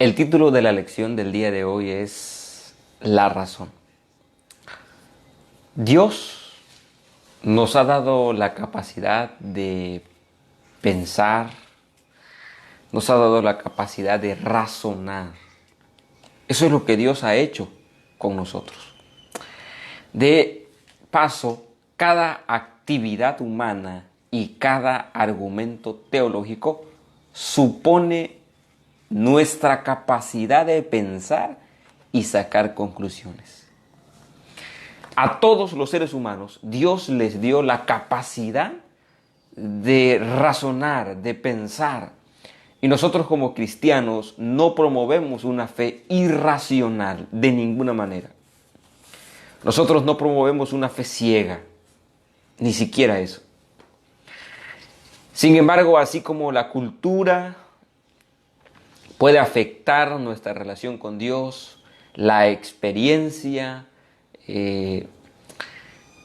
El título de la lección del día de hoy es La razón. Dios nos ha dado la capacidad de pensar, nos ha dado la capacidad de razonar. Eso es lo que Dios ha hecho con nosotros. De paso, cada actividad humana y cada argumento teológico supone nuestra capacidad de pensar y sacar conclusiones. A todos los seres humanos, Dios les dio la capacidad de razonar, de pensar. Y nosotros como cristianos no promovemos una fe irracional de ninguna manera. Nosotros no promovemos una fe ciega, ni siquiera eso. Sin embargo, así como la cultura puede afectar nuestra relación con Dios, la experiencia,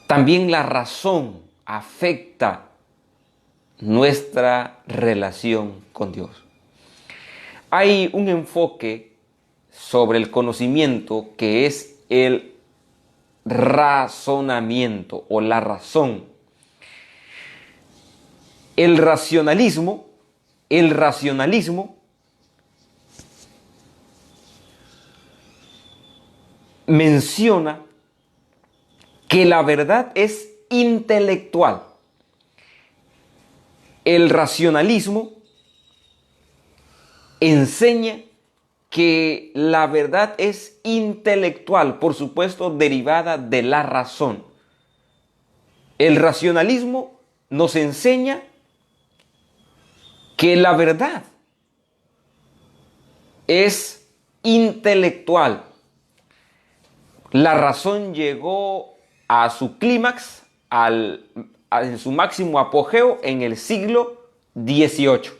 también la razón afecta nuestra relación con Dios. Hay un enfoque sobre el conocimiento que es el razonamiento o la razón. El racionalismo menciona que la verdad es intelectual. El racionalismo enseña que la verdad es intelectual, por supuesto, derivada de la razón. El racionalismo nos enseña que la verdad es intelectual. La razón llegó a su clímax, en su máximo apogeo en el siglo XVIII,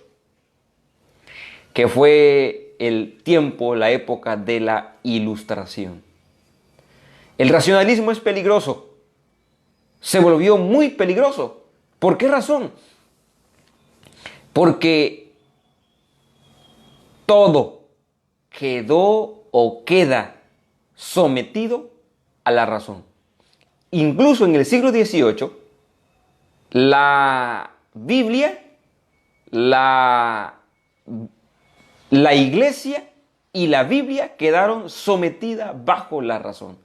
que fue el tiempo, la época de la Ilustración. El racionalismo es peligroso, se volvió muy peligroso. ¿Por qué razón? Porque todo quedó o queda sometido a la razón. Incluso en el siglo XVIII, la Biblia, la iglesia y la Biblia quedaron sometidas bajo la razón.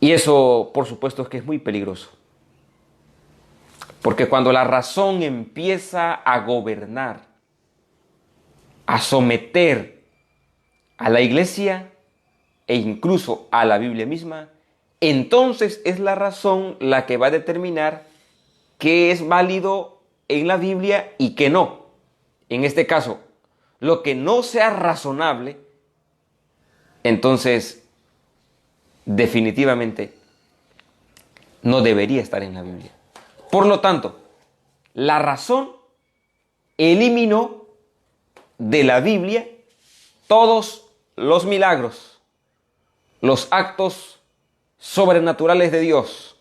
Y eso, por supuesto, es que es muy peligroso. Porque cuando la razón empieza a gobernar, a someter a la iglesia e incluso a la Biblia misma, entonces es la razón la que va a determinar qué es válido en la Biblia y qué no. En este caso, lo que no sea razonable, entonces definitivamente no debería estar en la Biblia. Por lo tanto, la razón eliminó de la Biblia todos los milagros, los actos sobrenaturales de Dios,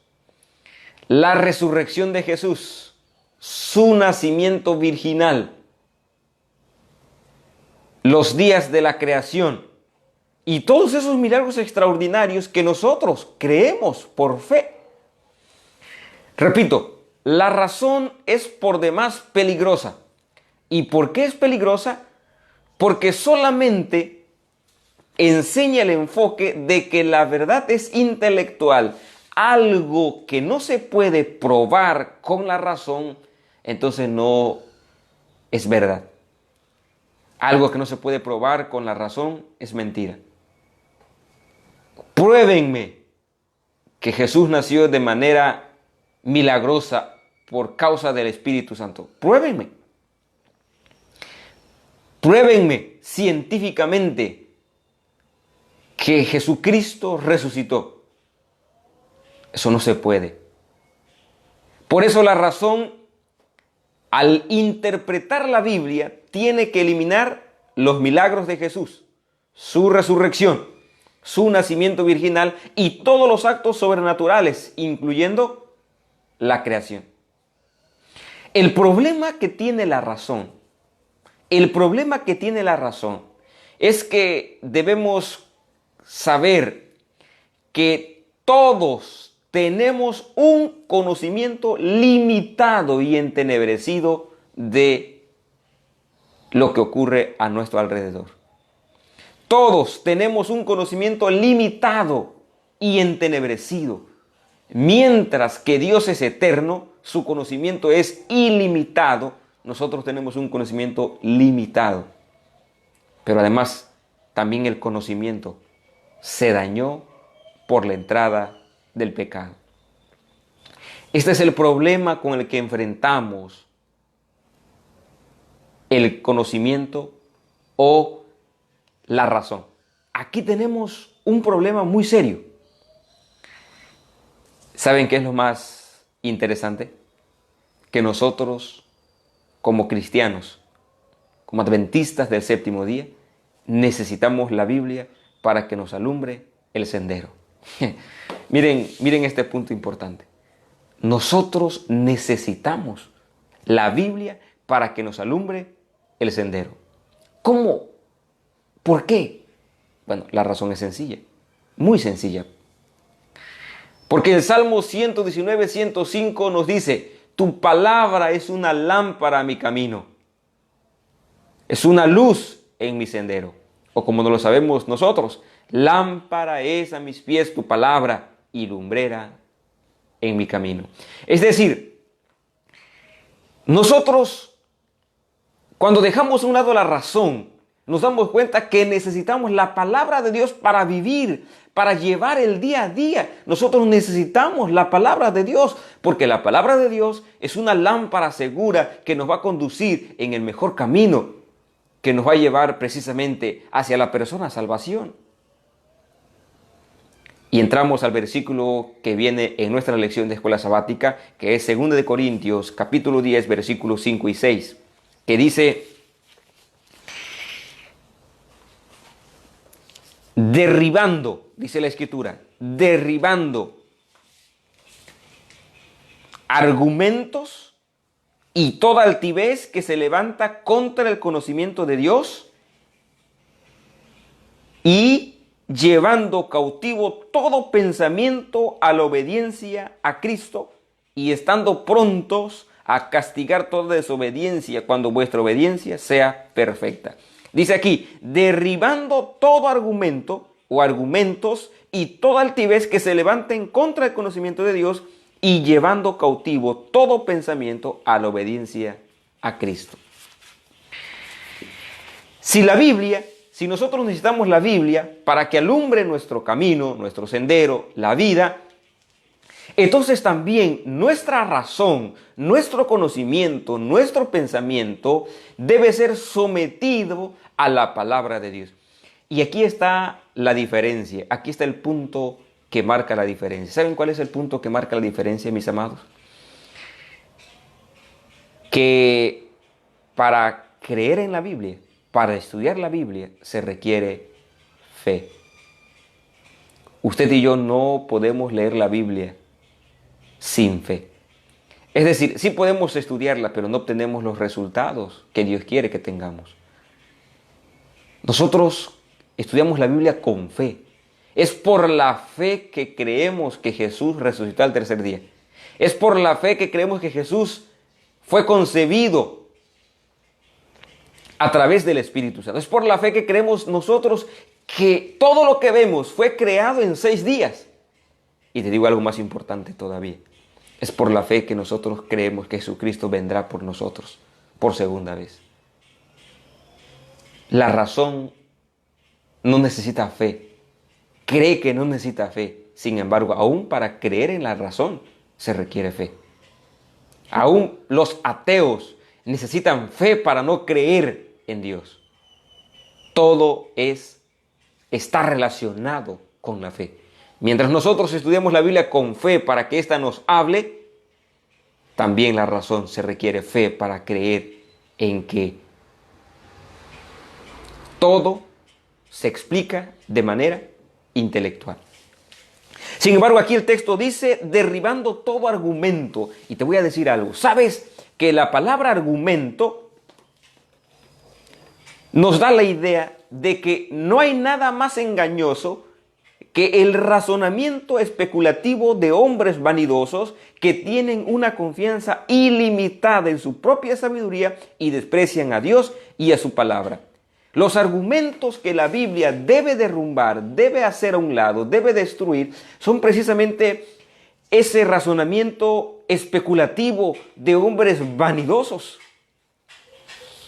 la resurrección de Jesús, su nacimiento virginal, los días de la creación y todos esos milagros extraordinarios que nosotros creemos por fe. Repito, la razón es por demás peligrosa. ¿Y por qué es peligrosa? Porque solamente enseña el enfoque de que la verdad es intelectual, algo que no se puede probar con la razón, entonces no es verdad. Algo que no se puede probar con la razón es mentira. Pruébenme que Jesús nació de manera milagrosa por causa del Espíritu Santo. Pruébenme. Pruébenme científicamente que Jesucristo resucitó. Eso no se puede. Por eso la razón, al interpretar la Biblia, tiene que eliminar los milagros de Jesús, su resurrección, su nacimiento virginal y todos los actos sobrenaturales, incluyendo la creación. El problema que tiene la razón El problema que tiene la razón es que debemos saber que todos tenemos un conocimiento limitado y entenebrecido de lo que ocurre a nuestro alrededor. Todos tenemos un conocimiento limitado y entenebrecido. Mientras que Dios es eterno, su conocimiento es ilimitado, nosotros tenemos un conocimiento limitado. Pero además, también el conocimiento se dañó por la entrada del pecado. Este es el problema con el que enfrentamos el conocimiento o la razón. Aquí tenemos un problema muy serio. ¿Saben qué es lo más interesante? Que nosotros, como cristianos, como adventistas del séptimo día, necesitamos la Biblia para que nos alumbre el sendero. Miren este punto importante. Nosotros necesitamos la Biblia para que nos alumbre el sendero. ¿Cómo? ¿Por qué? Bueno, la razón es sencilla, muy sencilla. Porque el Salmo 119, 105 nos dice, tu palabra es una lámpara a mi camino, es una luz en mi sendero. O como no lo sabemos nosotros, lámpara es a mis pies tu palabra y lumbrera en mi camino. Es decir, nosotros cuando dejamos a un lado la razón, nos damos cuenta que necesitamos la palabra de Dios para vivir, para llevar el día a día. Nosotros necesitamos la palabra de Dios, porque la palabra de Dios es una lámpara segura que nos va a conducir en el mejor camino, que nos va a llevar precisamente hacia la persona salvación. Y entramos al versículo que viene en nuestra lección de escuela sabática, que es 2 de Corintios, capítulo 10, versículos 5 y 6, que dice: derribando, dice la Escritura, derribando argumentos y toda altivez que se levanta contra el conocimiento de Dios y llevando cautivo todo pensamiento a la obediencia a Cristo y estando prontos a castigar toda desobediencia cuando vuestra obediencia sea perfecta. Dice aquí, derribando todo argumento o argumentos y toda altivez que se levanten contra el conocimiento de Dios y llevando cautivo todo pensamiento a la obediencia a Cristo. Si nosotros necesitamos la Biblia para que alumbre nuestro camino, nuestro sendero, la vida, entonces también nuestra razón, nuestro conocimiento, nuestro pensamiento debe ser sometido a la palabra de Dios. Y aquí está la diferencia, aquí está el punto que marca la diferencia. ¿Saben cuál es el punto que marca la diferencia, mis amados? Que para creer en la Biblia, para estudiar la Biblia, se requiere fe. Usted y yo no podemos leer la Biblia sin fe. Es decir, sí podemos estudiarla, pero no obtenemos los resultados que Dios quiere que tengamos. Nosotros estudiamos la Biblia con fe. Es por la fe que creemos que Jesús resucitó al tercer día. Es por la fe que creemos que Jesús fue concebido a través del Espíritu Santo. Es por la fe que creemos nosotros que todo lo que vemos fue creado en 6 días. Y te digo algo más importante todavía. Es por la fe que nosotros creemos que Jesucristo vendrá por nosotros por segunda vez. La razón no necesita fe. Cree que no necesita fe. Sin embargo, aún para creer en la razón se requiere fe. Aún los ateos necesitan fe para no creer en Dios. Todo está relacionado con la fe. Mientras nosotros estudiamos la Biblia con fe para que ésta nos hable, también la razón se requiere fe para creer en que todo se explica de manera intelectual. Sin embargo, aquí el texto dice derribando todo argumento. Y te voy a decir algo. ¿Sabes que la palabra argumento nos da la idea de que no hay nada más engañoso que el razonamiento especulativo de hombres vanidosos que tienen una confianza ilimitada en su propia sabiduría y desprecian a Dios y a su palabra. Los argumentos que la Biblia debe derrumbar, debe hacer a un lado, debe destruir, son precisamente ese razonamiento especulativo de hombres vanidosos.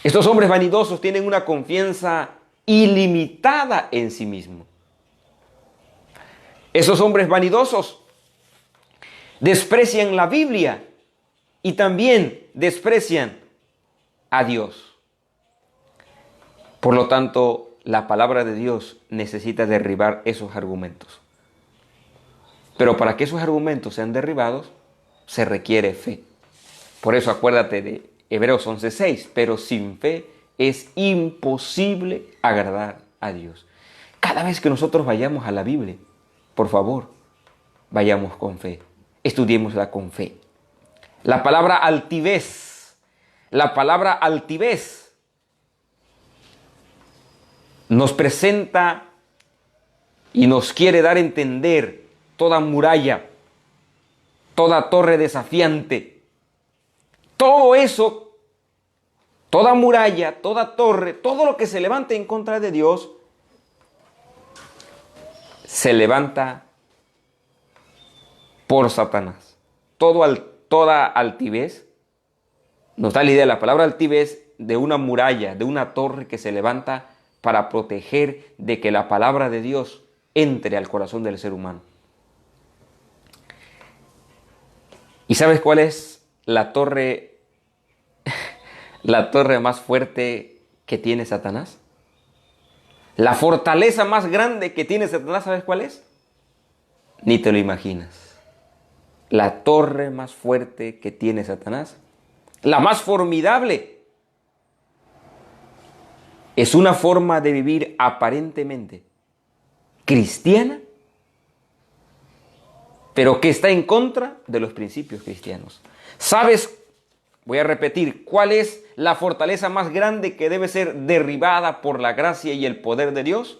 Estos hombres vanidosos tienen una confianza ilimitada en sí mismos. Esos hombres vanidosos desprecian la Biblia y también desprecian a Dios. Por lo tanto, la palabra de Dios necesita derribar esos argumentos. Pero para que esos argumentos sean derribados, se requiere fe. Por eso acuérdate de Hebreos 11:6, pero sin fe es imposible agradar a Dios. Cada vez que nosotros vayamos a la Biblia, por favor, vayamos con fe, estudiémosla con fe. La palabra altivez nos presenta y nos quiere dar a entender toda muralla, toda torre desafiante, todo eso, toda muralla, toda torre, todo lo que se levante en contra de Dios, se levanta por Satanás. Toda altivez, nos da la idea, la palabra altivez, de una muralla, de una torre que se levanta para proteger de que la palabra de Dios entre al corazón del ser humano. ¿Y sabes cuál es la torre más fuerte que tiene Satanás? La fortaleza más grande que tiene Satanás, ¿sabes cuál es? Ni te lo imaginas. La torre más fuerte que tiene Satanás, la más formidable, es una forma de vivir aparentemente cristiana, pero que está en contra de los principios cristianos. ¿Sabes? Voy a repetir, ¿cuál es la fortaleza más grande que debe ser derribada por la gracia y el poder de Dios?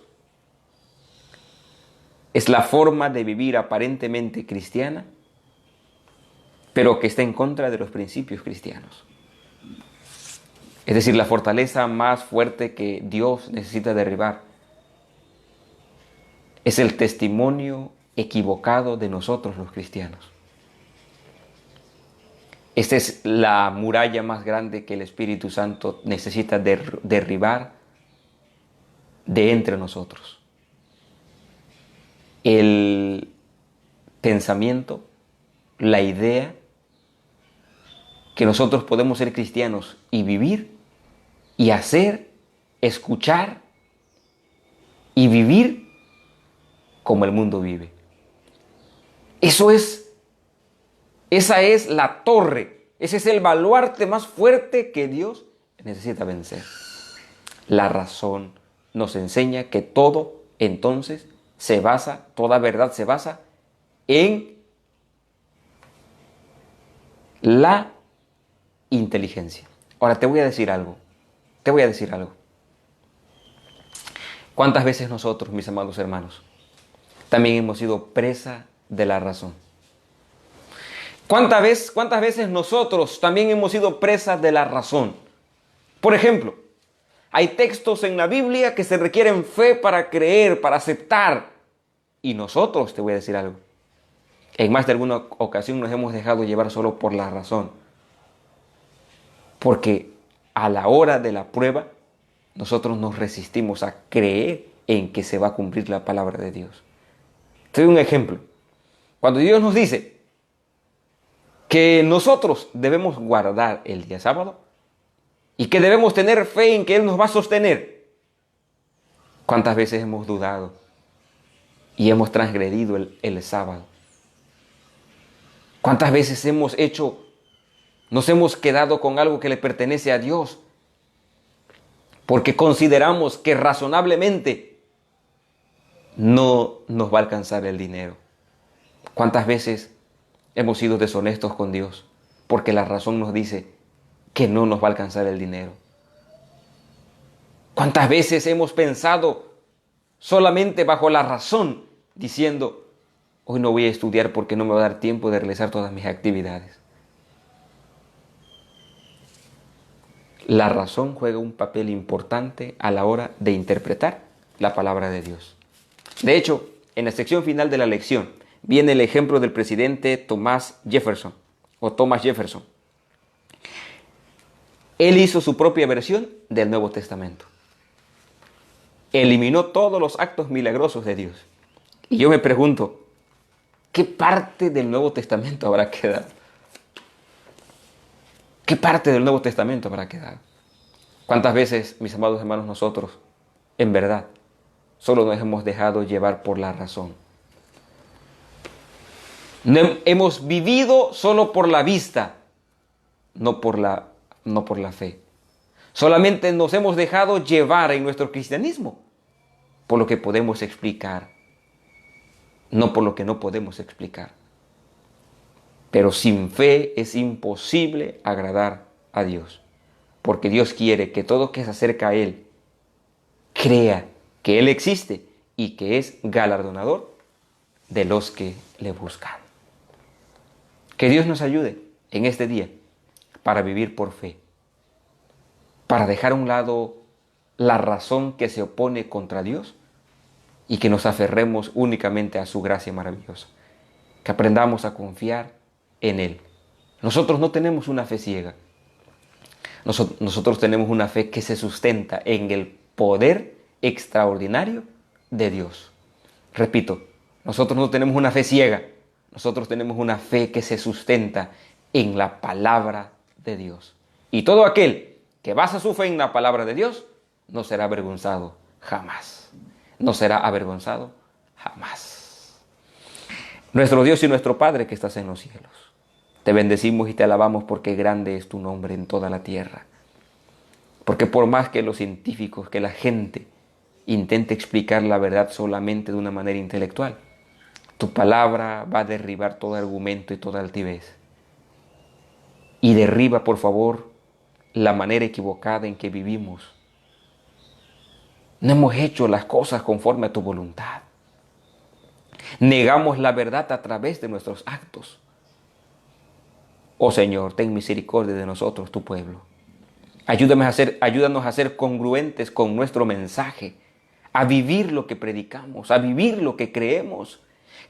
Es la forma de vivir aparentemente cristiana, pero que está en contra de los principios cristianos. Es decir, la fortaleza más fuerte que Dios necesita derribar es el testimonio equivocado de nosotros los cristianos. Esta es la muralla más grande que el Espíritu Santo necesita derribar de entre nosotros. El pensamiento, la idea que nosotros podemos ser cristianos y vivir y hacer, escuchar y vivir como el mundo vive. Esa es la torre, ese es el baluarte más fuerte que Dios necesita vencer. La razón nos enseña que todo entonces toda verdad se basa en la inteligencia. Ahora te voy a decir algo. ¿Cuántas veces nosotros, mis amados hermanos, también hemos sido presa de la razón? ¿Cuántas veces nosotros también hemos sido presas de la razón? Por ejemplo, hay textos en la Biblia que se requieren fe para creer, para aceptar. Y nosotros, te voy a decir algo, en más de alguna ocasión nos hemos dejado llevar solo por la razón. Porque a la hora de la prueba, nosotros nos resistimos a creer en que se va a cumplir la palabra de Dios. Te doy un ejemplo. Cuando Dios nos dice que nosotros debemos guardar el día sábado y que debemos tener fe en que Él nos va a sostener, ¿cuántas veces hemos dudado y hemos transgredido el sábado? ¿Cuántas veces nos hemos quedado con algo que le pertenece a Dios porque consideramos que razonablemente no nos va a alcanzar el dinero? ¿Cuántas veces hemos sido deshonestos con Dios porque la razón nos dice que no nos va a alcanzar el dinero? ¿Cuántas veces hemos pensado solamente bajo la razón, diciendo, hoy no voy a estudiar porque no me va a dar tiempo de realizar todas mis actividades? La razón juega un papel importante a la hora de interpretar la palabra de Dios. De hecho, en la sección final de la lección viene el ejemplo del presidente Thomas Jefferson. Él hizo su propia versión del Nuevo Testamento. Eliminó todos los actos milagrosos de Dios. Y yo me pregunto, ¿qué parte del Nuevo Testamento habrá quedado? ¿Qué parte del Nuevo Testamento habrá quedado? ¿Cuántas veces, mis amados hermanos, nosotros, en verdad, solo nos hemos dejado llevar por la razón? Hemos vivido solo por la vista, no por la fe. Solamente nos hemos dejado llevar en nuestro cristianismo por lo que podemos explicar, no por lo que no podemos explicar. Pero sin fe es imposible agradar a Dios, porque Dios quiere que todo que se acerca a Él crea que Él existe y que es galardonador de los que le buscan. Que Dios nos ayude en este día para vivir por fe, para dejar a un lado la razón que se opone contra Dios y que nos aferremos únicamente a su gracia maravillosa, que aprendamos a confiar en Él. Nosotros no tenemos una fe ciega, nosotros tenemos una fe que se sustenta en el poder extraordinario de Dios. Repito, nosotros no tenemos una fe ciega, nosotros tenemos una fe que se sustenta en la palabra de Dios. Y todo aquel que basa su fe en la palabra de Dios no será avergonzado jamás. No será avergonzado jamás. Nuestro Dios y nuestro Padre que estás en los cielos, te bendecimos y te alabamos porque grande es tu nombre en toda la tierra. Porque por más que los científicos, que la gente intente explicar la verdad solamente de una manera intelectual, tu palabra va a derribar todo argumento y toda altivez. Y derriba, por favor, la manera equivocada en que vivimos. No hemos hecho las cosas conforme a tu voluntad. Negamos la verdad a través de nuestros actos. Oh Señor, ten misericordia de nosotros, tu pueblo. Ayúdanos a ser congruentes con nuestro mensaje, a vivir lo que predicamos, a vivir lo que creemos.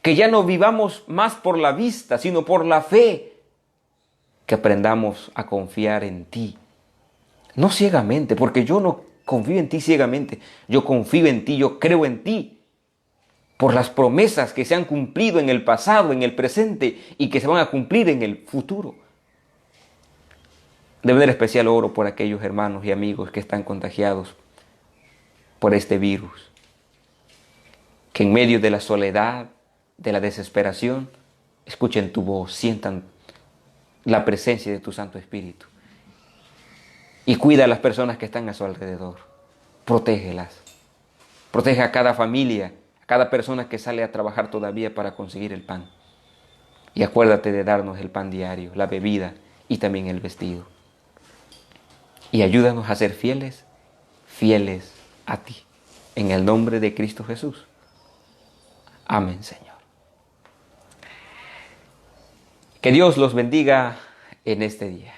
Que ya no vivamos más por la vista, sino por la fe. Que aprendamos a confiar en ti. No ciegamente, porque yo no confío en ti ciegamente. Yo confío en ti, yo creo en ti. Por las promesas que se han cumplido en el pasado, en el presente y que se van a cumplir en el futuro. De manera especial oro por aquellos hermanos y amigos que están contagiados por este virus. Que en medio de la soledad, de la desesperación, escuchen tu voz, sientan la presencia de tu Santo Espíritu. Y cuida a las personas que están a su alrededor. Protégelas. Protege a cada familia, a cada persona que sale a trabajar todavía para conseguir el pan. Y acuérdate de darnos el pan diario, la bebida y también el vestido. Y ayúdanos a ser fieles a ti. En el nombre de Cristo Jesús. Amén, Señor. Que Dios los bendiga en este día.